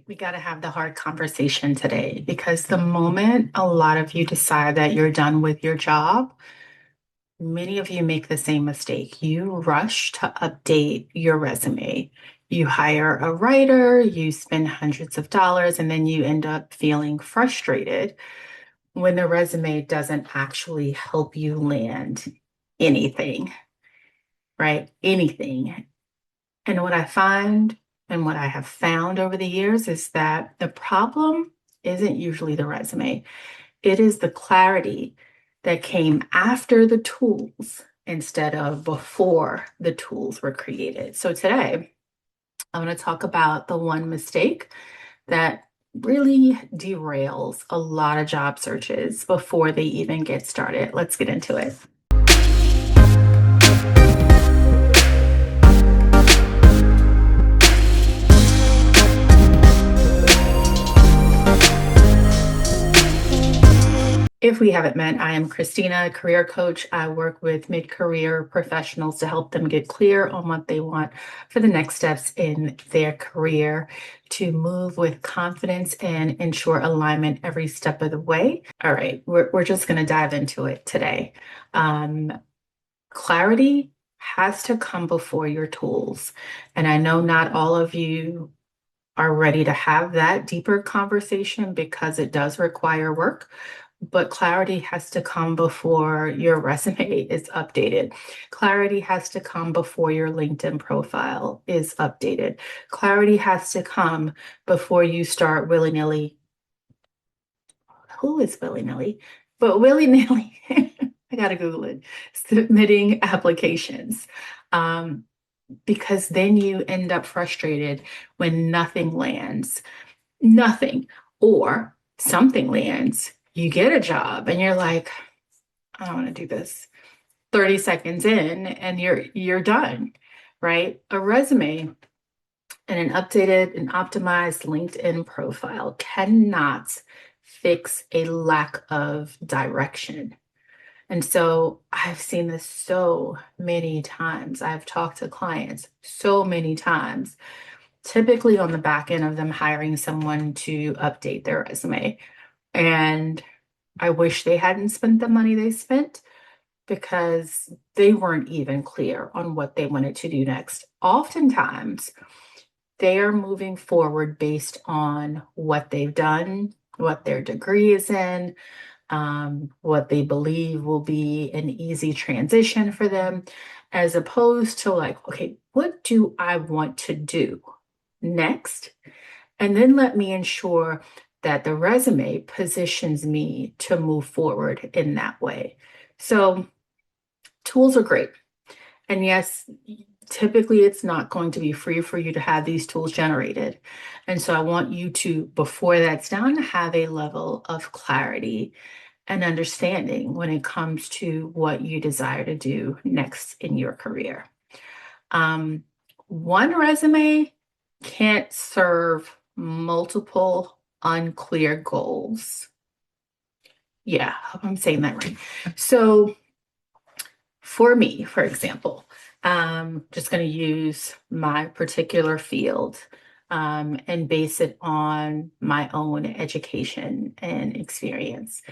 we got to have the hard conversation today because the moment a lot of you decide that you're done with your job, many of you make the same mistake. You rush to update your resume. You hire a writer, you spend hundreds of dollars, and then you end up feeling frustrated when the resume doesn't actually help you land anything, right? Anything. And what I find and what I have found over the years is that the problem isn't usually the resume. It is the clarity that came after the tools instead of before the tools were created. So today, I'm going to talk about the one mistake that really derails a lot of job searches before they even get started. Let's get into it. If we haven't met, I am Christina, career coach. I work with mid-career professionals to help them get clear on what they want for the next steps in their career to move with confidence and ensure alignment every step of the way. All right, we're just going to dive into it today. Clarity has to come before your tools. And I know not all of you are ready to have that deeper conversation because it does require work. But clarity has to come before your resume is updated. Clarity has to come before your LinkedIn profile is updated. Clarity has to come before you start willy-nilly. Who is willy-nilly? But willy-nilly, I gotta Google it, submitting applications. Because then you end up frustrated when nothing lands. Nothing. Or something lands, you get a job and you're like, I don't want to do this. 30 seconds in and you're done, right? A resume and an updated and optimized LinkedIn profile cannot fix a lack of direction. And so I've seen this so many times. I've talked to clients so many times, typically on the back end of them hiring someone to update their resume. And I wish they hadn't spent the money they spent because they weren't even clear on what they wanted to do next. Oftentimes, they are moving forward based on what they've done, what their degree is in, what they believe will be an easy transition for them, as opposed to like, okay, what do I want to do next? And then let me ensure that the resume positions me to move forward in that way. So tools are great. And yes, typically it's not going to be free for you to have these tools generated. And so I want you to, before that's done, have a level of clarity and understanding when it comes to what you desire to do next in your career. One resume can't serve multiple unclear goals. Yeah, I hope I'm saying that right. So for me, for example, I'm just going to use my particular field and base it on my own education and experience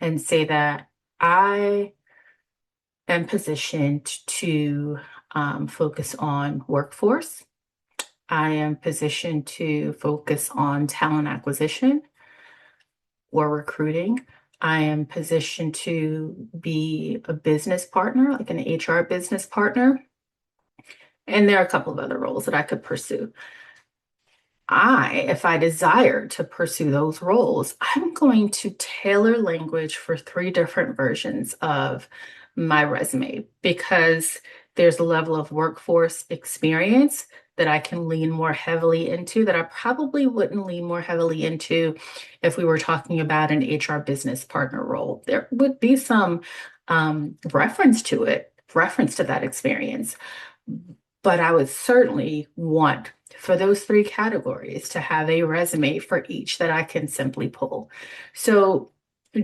and say that I am positioned to focus on workforce. I am positioned to focus on talent acquisition or recruiting. I am positioned to be a business partner, like an HR business partner. And there are a couple of other roles that I could pursue. If I desire to pursue those roles, I'm going to tailor language for three different versions of my resume because there's a level of workforce experience that I can lean more heavily into that I probably wouldn't lean more heavily into if we were talking about an HR business partner role. There would be some reference to it, reference to that experience, but I would certainly want for those three categories to have a resume for each that I can simply pull. So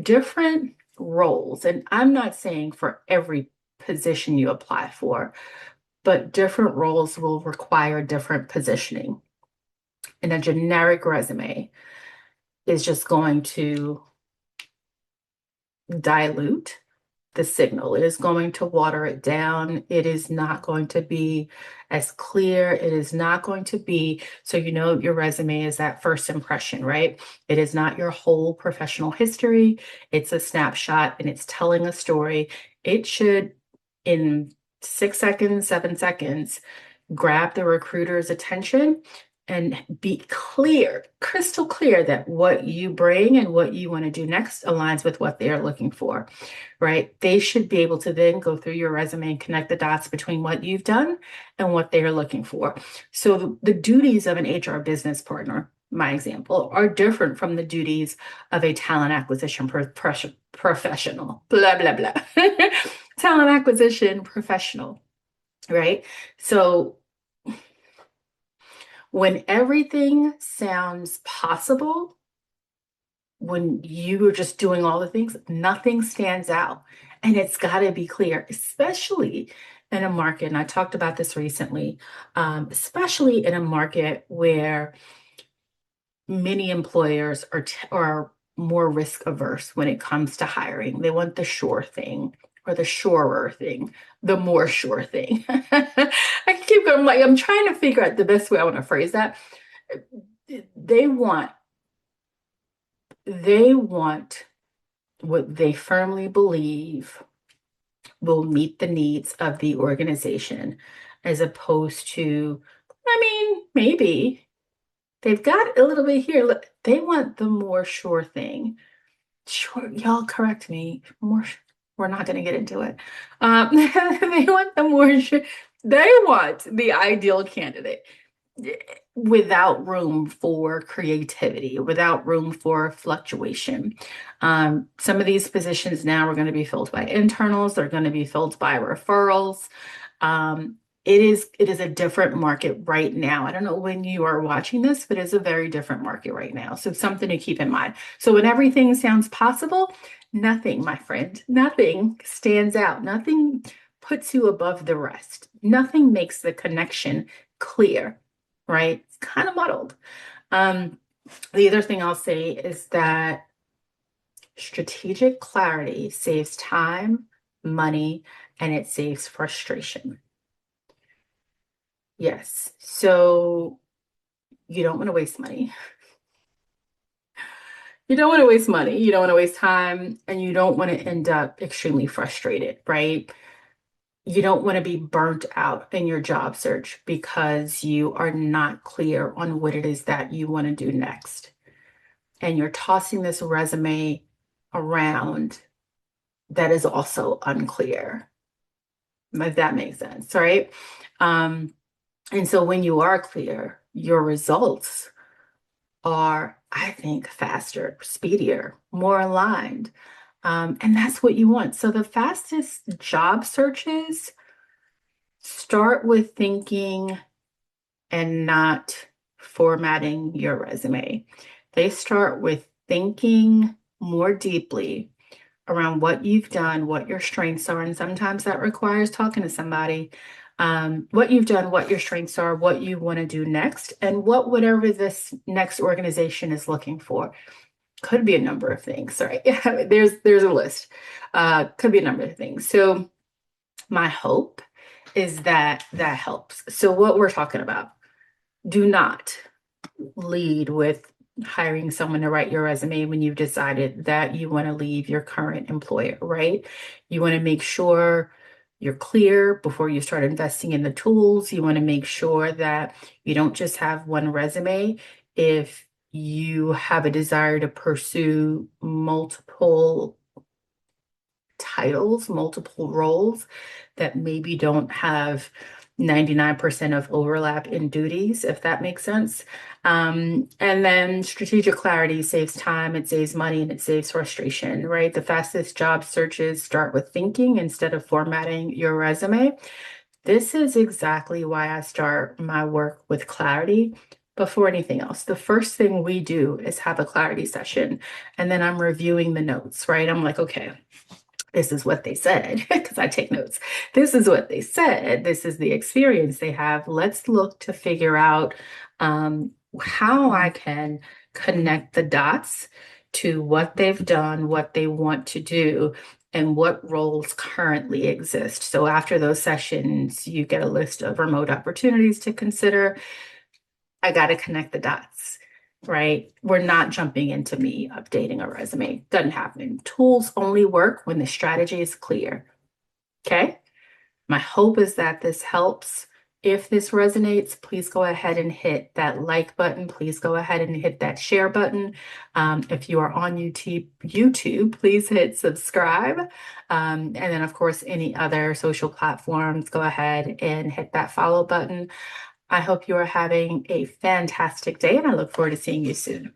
different roles, and I'm not saying for every position you apply for, but different roles will require different positioning. And a generic resume is just going to dilute the signal. It is going to water it down. It is not going to be as clear. It is not going to be, so you know your resume is that first impression, right? It is not your whole professional history. It's a snapshot and it's telling a story. It should, in 6 seconds, 7 seconds, grab the recruiter's attention and be clear, crystal clear that what you bring and what you want to do next aligns with what they are looking for, right? They should be able to then go through your resume and connect the dots between what you've done and what they are looking for. So the duties of an HR business partner, my example, are different from the duties of a talent acquisition professional, blah, blah, blah. Talent acquisition professional, right? So when everything sounds possible, when you are just doing all the things, nothing stands out. And it's got to be clear, especially in a market, and I talked about this recently, especially in a market where many employers are more risk averse when it comes to hiring. They want the sure thing or the surer thing, the more sure thing. I keep going, like, I'm trying to figure out the best way I want to phrase that. They want, they want what they firmly believe will meet the needs of the organization, as opposed to, I mean, maybe they've got a little bit here. Look, they want the more sure thing. Sure, y'all correct me. More, we're not going to get into it. They want the more sure. They want the ideal candidate without room for creativity, without room for fluctuation. Some of these positions now are going to be filled by internals. They're going to be filled by referrals. It is a different market right now. I don't know when you are watching this, but it's a very different market right now. So something to keep in mind. So when everything sounds possible, nothing, my friend, nothing stands out. Nothing puts you above the rest. Nothing makes the connection clear, right? It's kind of muddled. The other thing I'll say is that strategic clarity saves time, money, and it saves frustration. Yes. So you don't want to waste money. You don't want to waste money. You don't want to waste time, and you don't want to end up extremely frustrated, right? You don't want to be burnt out in your job search because you are not clear on what it is that you want to do next. And you're tossing this resume around that is also unclear, if that makes sense, right? And so when you are clear, your results are, I think, faster, speedier, more aligned. And that's what you want. So the fastest job searches start with thinking and not formatting your resume. They start with thinking more deeply around what you've done, what your strengths are, and sometimes that requires talking to somebody. What you've done, what your strengths are, what you want to do next, and what whatever this next organization is looking for. Could be a number of things, right? There's a list. Could be a number of things. So my hope is that that helps. So what we're talking about, do not lead with hiring someone to write your resume when you've decided that you want to leave your current employer, right? You want to make sure you're clear before you start investing in the tools. You want to make sure that you don't just have one resume. If you have a desire to pursue multiple titles, multiple roles that maybe don't have 99% of overlap in duties, if that makes sense. And then strategic clarity saves time, it saves money, and it saves frustration, right? The fastest job searches start with thinking instead of formatting your resume. This is exactly why I start my work with clarity before anything else. The first thing we do is have a clarity session, and then I'm reviewing the notes, right? I'm like, okay, this is what they said, because I take notes. This is what they said. This is the experience they have. Let's look to figure out how I Mm, can connect the dots to what they've done, what they want to do, and what roles currently exist. So after those sessions, you get a list of remote opportunities to consider. I got to connect the dots, right? We're not jumping into me updating a resume. Doesn't happen. Tools only work when the strategy is clear. Okay. My hope is that this helps. If this resonates, please go ahead and hit that like button. Please go ahead and hit that share button. If you are on YouTube, please hit subscribe. And then, of course, any other social platforms, go ahead and hit that follow button. I hope you are having a fantastic day, and I look forward to seeing you soon.